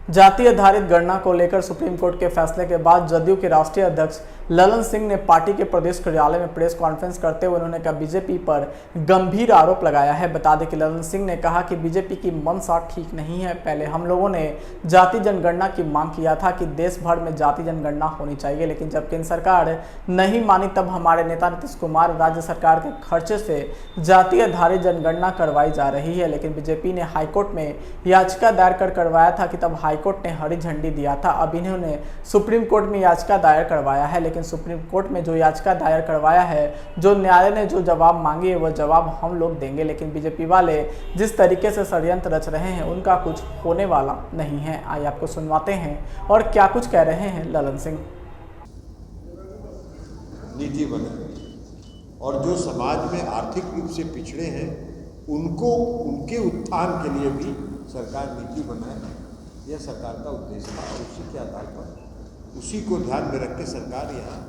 जाति आधारित गणना को लेकर सुप्रीम कोर्ट के फैसले के बाद जदयू के राष्ट्रीय अध्यक्ष ललन सिंह ने पार्टी के प्रदेश कार्यालय में प्रेस कॉन्फ्रेंस करते हुए उन्होंने कहा बीजेपी पर गंभीर आरोप लगाया है। बता दें कि ललन सिंह ने कहा कि बीजेपी की मंशा ठीक नहीं है। पहले हम लोगों ने जाति जनगणना की मांग किया था कि देश भर में जाति जनगणना होनी चाहिए, लेकिन जब केंद्र सरकार नहीं मानी तब हमारे नेता नीतीश कुमार राज्य सरकार के खर्चे से जाति आधारित जनगणना करवाई जा रही है। लेकिन बीजेपी ने हाईकोर्ट में याचिका दायर कर करवाया था कि तब हाईकोर्ट ने हरी झंडी दिया था। अब इन्होंने सुप्रीम कोर्ट में याचिका दायर करवाया है, लेकिन सुप्रीम कोर्ट में जो याचिका दायर करवाया है, जो न्यायालय ने जो जवाब मांगे वह जवाब हम लोग देंगे। लेकिन बीजेपी वाले जिस तरीके से षड्यंत्र रच रहे हैं उनका कुछ होने वाला नहीं है। आइए आपको सुनवाते हैं और क्या कुछ कह रहे हैं ललन सिंह। नीति बने और जो समाज में आर्थिक रूप से पिछड़े हैं उनको उनके उत्थान के लिए भी सरकार नीति बनाए, यह सरकार का उद्देश्य था। और उसी के आधार पर उसी को ध्यान में रख के सरकार यहाँ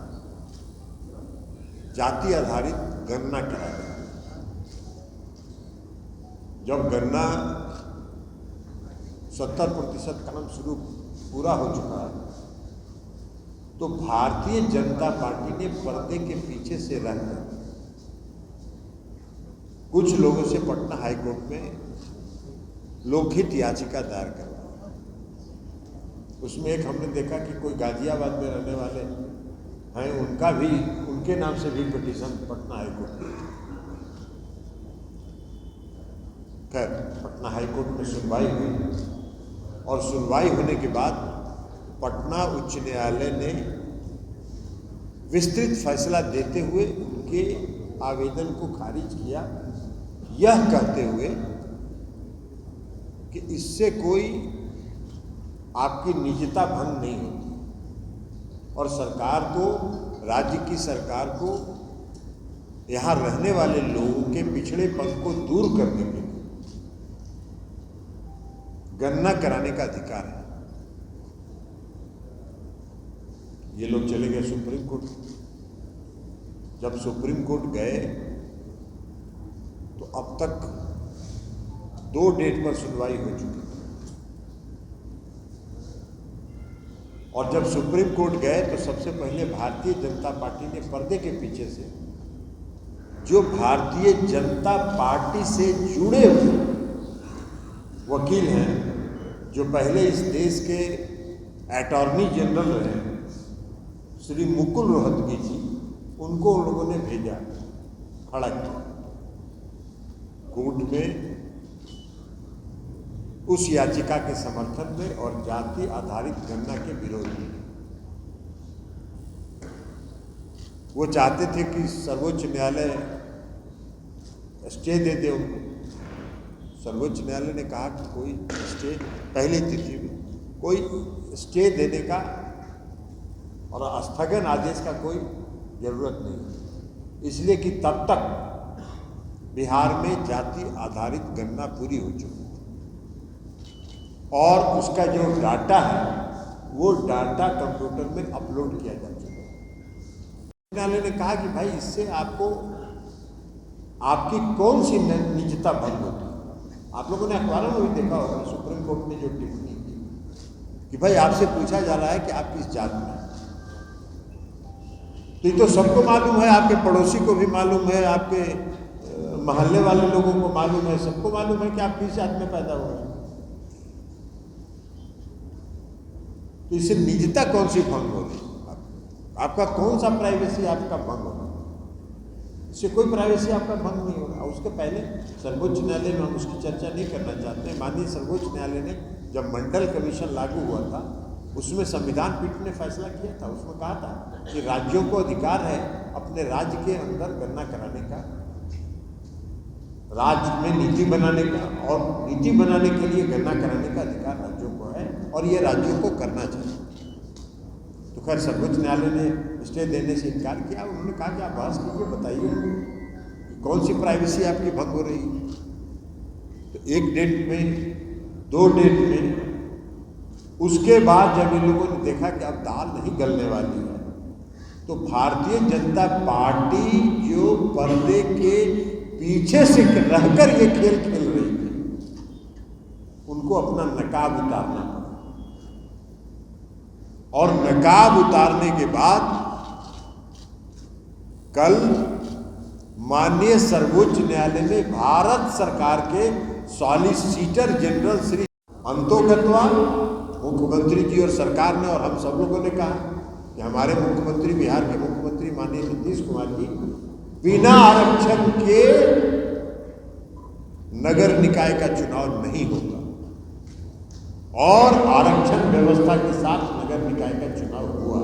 जाति आधारित गणना करा रही है। जब गणना 70% काम शुरू पूरा हो चुका है तो भारतीय जनता पार्टी ने पर्दे के पीछे से रहकर कुछ लोगों से पटना हाईकोर्ट में लोकहित याचिका दायर करवाई। उसमें एक हमने देखा कि कोई गाजियाबाद में रहने वाले हैं, उनका भी उनके नाम से भी पिटीशन पटना हाईकोर्ट में। खैर पटना हाईकोर्ट में सुनवाई हुई और सुनवाई होने के बाद पटना उच्च न्यायालय ने विस्तृत फैसला देते हुए उनके आवेदन को खारिज किया, यह कहते हुए कि इससे कोई आपकी निजता भंग नहीं होती और सरकार को, राज्य की सरकार को यहाँ रहने वाले लोगों के पिछड़ेपन को दूर करने के लिए गणना कराने का अधिकार है। ये लोग चले गए सुप्रीम कोर्ट। जब सुप्रीम कोर्ट गए तो अब तक 2 डेट पर सुनवाई हो चुकी है और जब सुप्रीम कोर्ट गए तो सबसे पहले भारतीय जनता पार्टी ने पर्दे के पीछे से जो भारतीय जनता पार्टी से जुड़े हुए वकील हैं, जो पहले इस देश के अटॉर्नी जनरल रहे श्री मुकुल रोहतगी जी, उनको उन लोगों ने भेजा, खड़ा किया कोर्ट में उस याचिका के समर्थन में और जाति आधारित गणना के विरोध में। वो चाहते थे कि सर्वोच्च न्यायालय स्टे दे दे उनको। सर्वोच्च न्यायालय ने कहा कि कोई स्टे पहली तिथि में कोई स्टे देने का और स्थगन आदेश का कोई जरूरत नहीं, इसलिए कि तब तक बिहार में जाति आधारित गणना पूरी हो चुकी और उसका जो डाटा है वो डाटा कंप्यूटर में अपलोड किया जा चुका है। न्यायालय ने कहा कि भाई इससे आपको आपकी कौन सी निजता भंग होती है। आप लोगों ने अखबारों में भी देखा होगा सुप्रीम कोर्ट ने जो टिप्पणी की कि भाई आपसे पूछा जा रहा है कि आप किस जात में, तो ये तो सबको मालूम है, आपके पड़ोसी को भी मालूम है, आपके मोहल्ले वाले लोगों को मालूम है, सबको मालूम है कि आप किस जात में पैदा हुए। तो इससे निजता कौन सी भंग हो रही, आपका कौन सा प्राइवेसी आपका भंग हो रहा है। इससे कोई प्राइवेसी आपका भंग नहीं हो रहा। उसके पहले सर्वोच्च न्यायालय में हम उसकी चर्चा नहीं करना चाहते। माननीय सर्वोच्च न्यायालय ने जब मंडल कमीशन लागू हुआ था उसमें संविधान पीठ ने फैसला किया था, उसमें कहा था कि राज्यों को अधिकार है अपने राज्य के अंदर गणना कराने का, राज्य में नीति बनाने का और नीति बनाने के लिए गणना कराने का अधिकार राज्यों को है और ये राज्यों को करना चाहिए। तो खैर सर्वोच्च न्यायालय ने स्टे देने से इनकार किया। उन्होंने कहा कि आप बहस कीजिए, बताइए कौन सी प्राइवेसी आपकी भंग हो रही है। तो 1 डेट में 2 डेट में उसके बाद जब इन लोगों ने देखा कि अब दाल नहीं गलने वाली है तो भारतीय जनता पार्टी जो पर्दे के पीछे से रहकर ये खेल खेल रही थी उनको अपना नकाब उतारना पड़ा। और नकाब उतारने के बाद कल माननीय सर्वोच्च न्यायालय ने भारत सरकार के सॉलिसिटर जनरल श्री अंतोगत्वा मुख्यमंत्री जी और सरकार ने और हम सब लोगों ने कहा कि हमारे मुख्यमंत्री, बिहार के मुख्यमंत्री माननीय नीतीश कुमार जी बिना आरक्षण के नगर निकाय का चुनाव नहीं होगा और आरक्षण व्यवस्था के साथ नगर निकाय का चुनाव हुआ।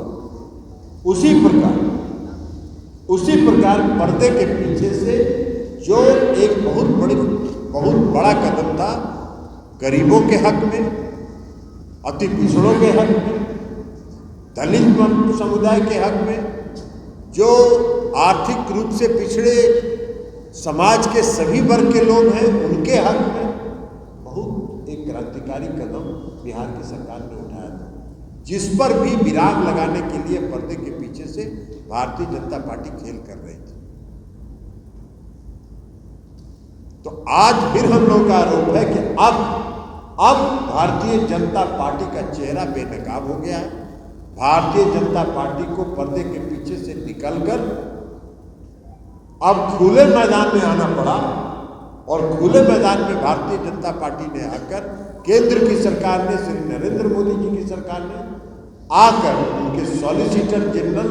उसी प्रकार पर्दे के पीछे से जो एक बहुत बड़ा कदम था गरीबों के हक में, अति पिछड़ों के हक में, दलित समुदाय के हक में, जो आर्थिक रूप से पिछड़े समाज के सभी वर्ग के लोग हैं उनके हक में बहुत एक क्रांतिकारी कदम बिहार की सरकार ने उठाया था, जिस पर भी विराम लगाने के लिए पर्दे के पीछे से भारतीय जनता पार्टी खेल कर रही थी। तो आज फिर हम लोगों का आरोप है कि अब भारतीय जनता पार्टी का चेहरा बेनकाब हो गया है। भारतीय जनता पार्टी को पर्दे के पीछे से निकलकर अब खुले मैदान में आना पड़ा और खुले मैदान में भारतीय जनता पार्टी ने आकर, केंद्र की सरकार ने, श्री नरेंद्र मोदी जी की सरकार ने आकर उनके सॉलिसिटर जनरल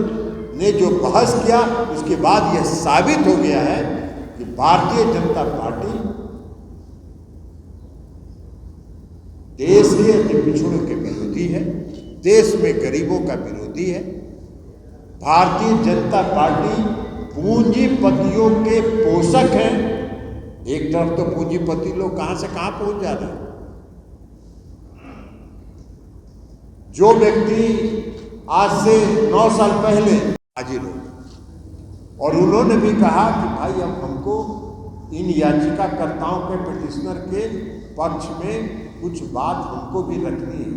ने जो बहस किया, उसके बाद यह साबित हो गया है कि भारतीय जनता पार्टी देश के अति पिछड़ों के विरोधी है, देश में गरीबों का विरोधी है। भारतीय जनता पार्टी पूंजीपतियों के पोषक है। एक तरफ तो पूंजीपति लोग कहां से कहां पहुंच जा रहे हैं। जो व्यक्ति आज से 9 साल पहले हाजिर हो और उन्होंने भी कहा कि भाई अब हमको इन याचिकाकर्ताओं के पिटिशनर के पक्ष में कुछ बात हमको भी रखनी है।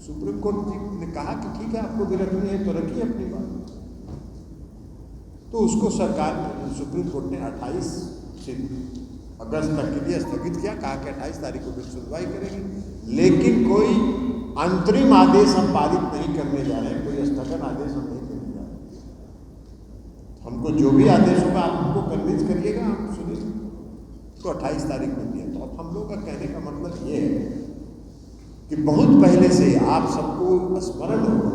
सुप्रीम कोर्ट ने कहा कि ठीक है, आपको भी रखनी है तो रखिए अपनी बात। तो उसको सरकार ने, सुप्रीम कोर्ट ने 28 अगस्त तक के लिए स्थगित किया, कहा कि 28 तारीख को फिर सुनवाई करेगी। लेकिन कोई अंतरिम आदेश हम पारित नहीं करने जा रहे हैं, कोई स्थगन आदेश हम नहीं करने जा रहे हैं। हमको जो भी आदेश होगा आप हमको कन्विंस करिएगा, आप सुनिए। तो 28 तारीख को दिया। तो अब हम लोग का कहने का मतलब ये है कि बहुत पहले से आप सबको स्मरण हो,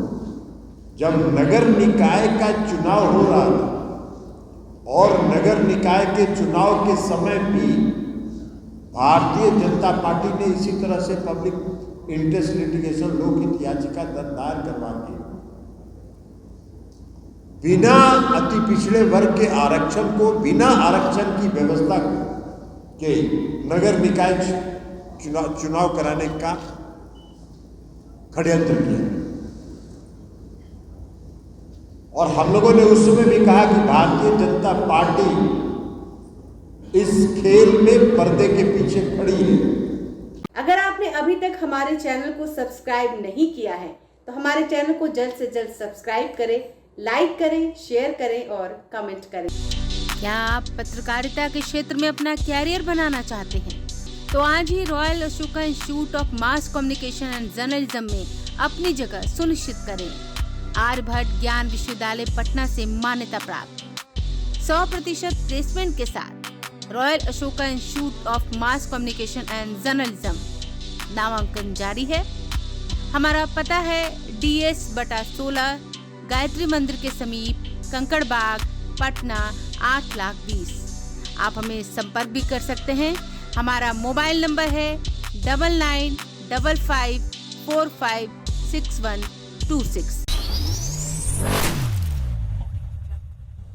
जब नगर निकाय का चुनाव हो रहा था और नगर निकाय के चुनाव के समय भी भारतीय जनता पार्टी ने इसी तरह से पब्लिक इंटरेस्ट लिटिगेशन लोकहित याचिका दायर करवा के बिना अति पिछड़े वर्ग के आरक्षण को, बिना आरक्षण की व्यवस्था के नगर निकाय चुनाव कराने का षड्यंत्र किया। और हम लोगों ने उस समय भी कहा कि भारतीय जनता पार्टी इस खेल में पर्दे के पीछे खड़ी है। अगर आपने अभी तक हमारे चैनल को सब्सक्राइब नहीं किया है तो हमारे चैनल को जल्द से जल्द सब्सक्राइब करें, लाइक करें, शेयर करें और कमेंट करें। क्या आप पत्रकारिता के क्षेत्र में अपना कैरियर बनाना चाहते हैं? तो आज ही Royal Ashoka Institute of Mass Communication and Journalism में अपनी जगह सुनिश्चित करें। आर्यभट्ट ज्ञान विश्वविद्यालय पटना से मान्यता प्राप्त 100% प्लेसमेंट के साथ royal Ashoka Institute of Mass Communication and journalism नामांकन जारी है। हमारा पता है DS/16 गायत्री मंदिर के समीप, कंकड़ बाग, पटना 8,20,000। आप हमें संपर्क भी कर सकते हैं। हमारा मोबाइल नंबर है 9955456126।